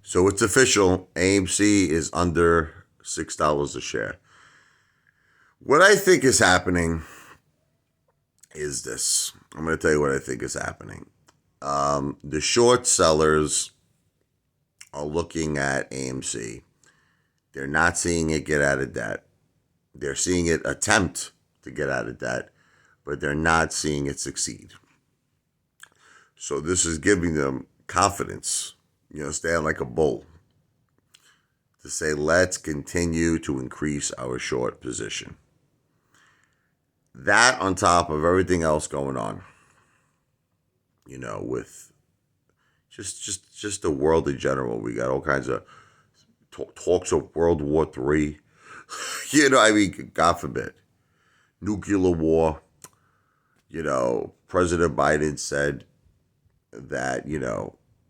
So it's official. AMC is under $6 a share. What I think is happening is this. I'm going to tell you what I think is happening. The short sellers are looking at AMC. They're not seeing it get out of debt. They're seeing it attempt to get out of debt, but they're not seeing it succeed. So this is giving them confidence, stand like a bull, to say, let's continue to increase our short position. That on top of everything else going on, with just the world in general. We got all kinds of talks of World War III. God forbid. Nuclear war. President Biden said that,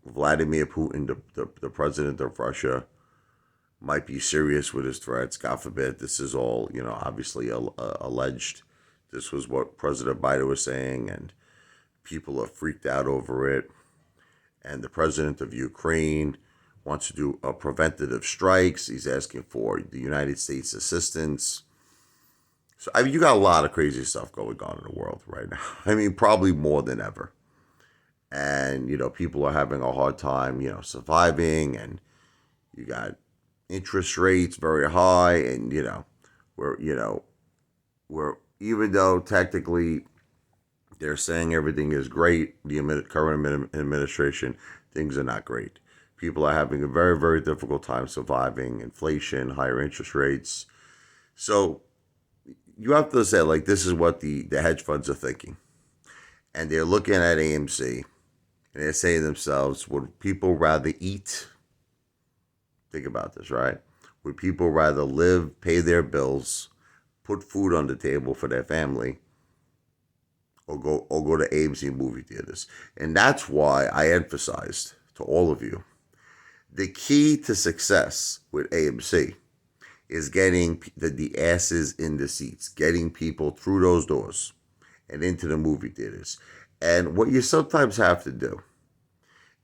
Vladimir Putin, the president of Russia, might be serious with his threats. God forbid. This is all, obviously alleged. This was what President Biden was saying, and people are freaked out over it. And the president of Ukraine wants to do a preventative strikes. He's asking for the United States assistance. So, you got a lot of crazy stuff going on in the world right now. Probably more than ever. And, people are having a hard time, surviving. And you got interest rates very high. And, we're even though technically they're saying everything is great, the current administration, things are not great. People are having a very, very difficult time surviving. Inflation, higher interest rates. So you have to say, this is what the hedge funds are thinking. And they're looking at AMC, and they're saying to themselves, would people rather eat? Think about this, right? Would people rather live, pay their bills, put food on the table for their family, or go to AMC movie theaters? And that's why I emphasized to all of you, the key to success with AMC is getting the asses in the seats, getting people through those doors and into the movie theaters. And what you sometimes have to do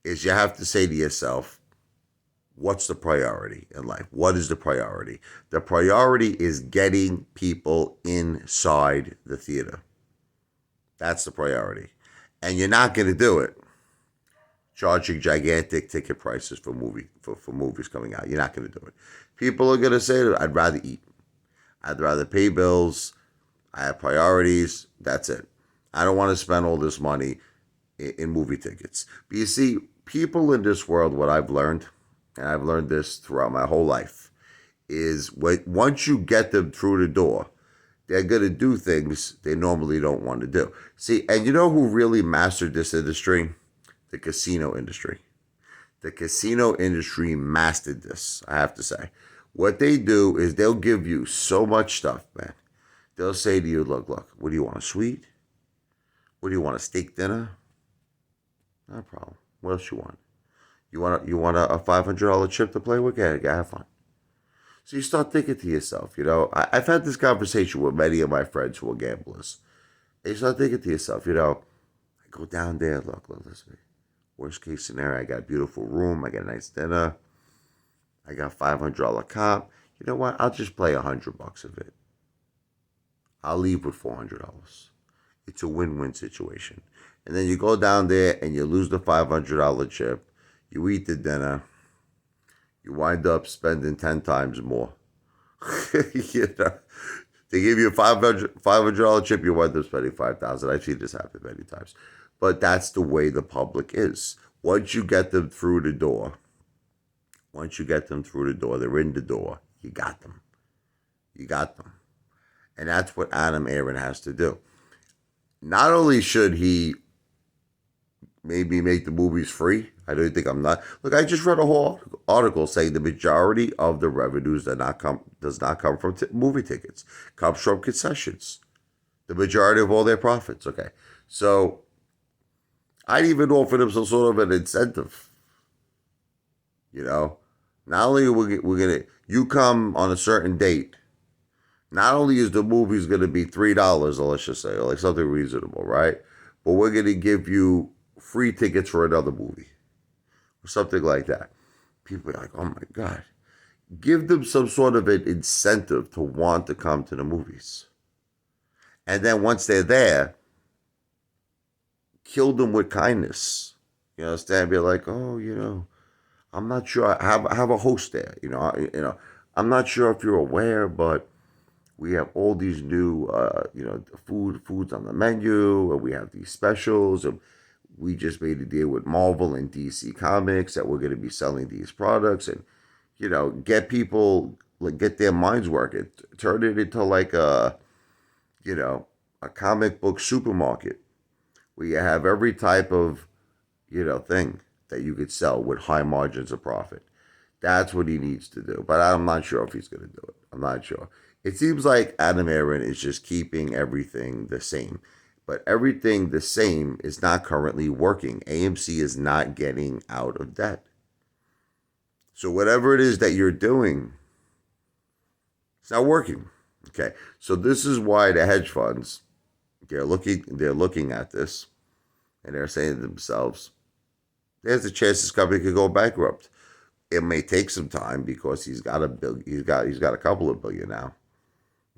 is you have to say to yourself, what's the priority in life? What is the priority? The priority is getting people inside the theater. That's the priority. And you're not going to do it charging gigantic ticket prices for movies coming out. You're not going to do it. People are going to say, I'd rather eat. I'd rather pay bills. I have priorities. That's it. I don't want to spend all this money in movie tickets. But you see, people in this world, what I've learned, and I've learned this throughout my whole life, is once you get them through the door, they're going to do things they normally don't want to do. See, and you know who really mastered this industry? The casino industry. The casino industry mastered this, I have to say. What they do is they'll give you so much stuff, man. They'll say to you, look, what do you want, a suite? What do you want, a steak dinner? No problem. What else you want? You want a $500 chip to play with? Yeah, have fun. So you start thinking to yourself, I've had this conversation with many of my friends who are gamblers. And you start thinking to yourself, I go down there, look, listen. Worst case scenario, I got a beautiful room, I got a nice dinner, I got $500 comp. You know what? I'll just play $100 of it. I'll leave with $400. It's a win-win situation. And then you go down there and you lose the $500 chip. You eat the dinner. You wind up spending 10 times more. They give you a $500 chip, you wind up spending $5,000. I've seen this happen many times. But that's the way the public is. Once you get them through the door, they're in the door, you got them. And that's what Adam Aron has to do. Not only should he maybe make the movies free, I don't think I'm not. Look, I just read a whole article saying the majority of the revenues does not come from movie tickets. Comes from concessions. The majority of all their profits. Okay, so I'd even offer them some sort of an incentive. Not only we're gonna, you come on a certain date. Not only is the movie's gonna be $3, or let's just say, or like something reasonable, right? But we're gonna give you free tickets for another movie, or something like that. People are like, oh my God. Give them some sort of an incentive to want to come to the movies. And then once they're there, kill them with kindness. You know, stand be like, oh, I'm not sure. Have a host there. I'm not sure if you're aware, but we have all these new, foods on the menu, and we have these specials, and we just made a deal with Marvel and DC Comics that we're going to be selling these products, and get people, like, get their minds working, turn it into like a comic book supermarket where you have every type of thing that you could sell with high margins of profit. That's what he needs to do. But I'm not sure if he's going to do it. I'm not sure. It seems like Adam Aaron is just keeping everything the same. But everything the same is not currently working. AMC is not getting out of debt. So whatever it is that you're doing, it's not working. Okay. So this is why the hedge funds, they're looking at this and they're saying to themselves, there's a chance this company could go bankrupt. It may take some time because he's got a couple of billion now.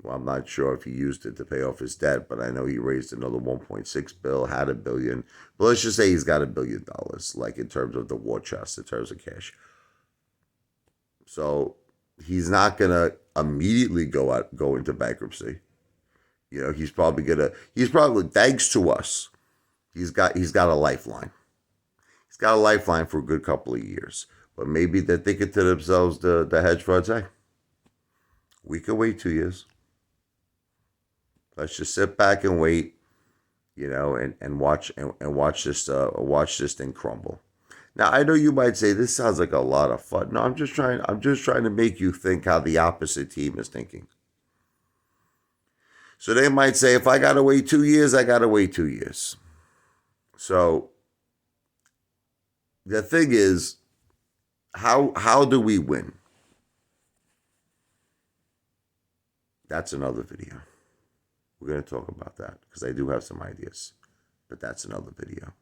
Well, I'm not sure if he used it to pay off his debt, but I know he raised another 1.6 bill, had $1 billion. But let's just say he's got $1 billion, like in terms of the war chest, in terms of cash. So he's not gonna immediately go into bankruptcy. He's probably thanks to us, he's got a lifeline. He's got a lifeline for a good couple of years. But maybe they're thinking to themselves, the hedge funds, hey, we could wait 2 years. Let's just sit back and wait, and watch this thing crumble. Now I know you might say this sounds like a lot of fun. No, I'm just trying to make you think how the opposite team is thinking. So they might say, if I gotta wait 2 years, I gotta wait 2 years. So the thing is, how do we win? That's another video. We're going to talk about that because I do have some ideas, but that's another video.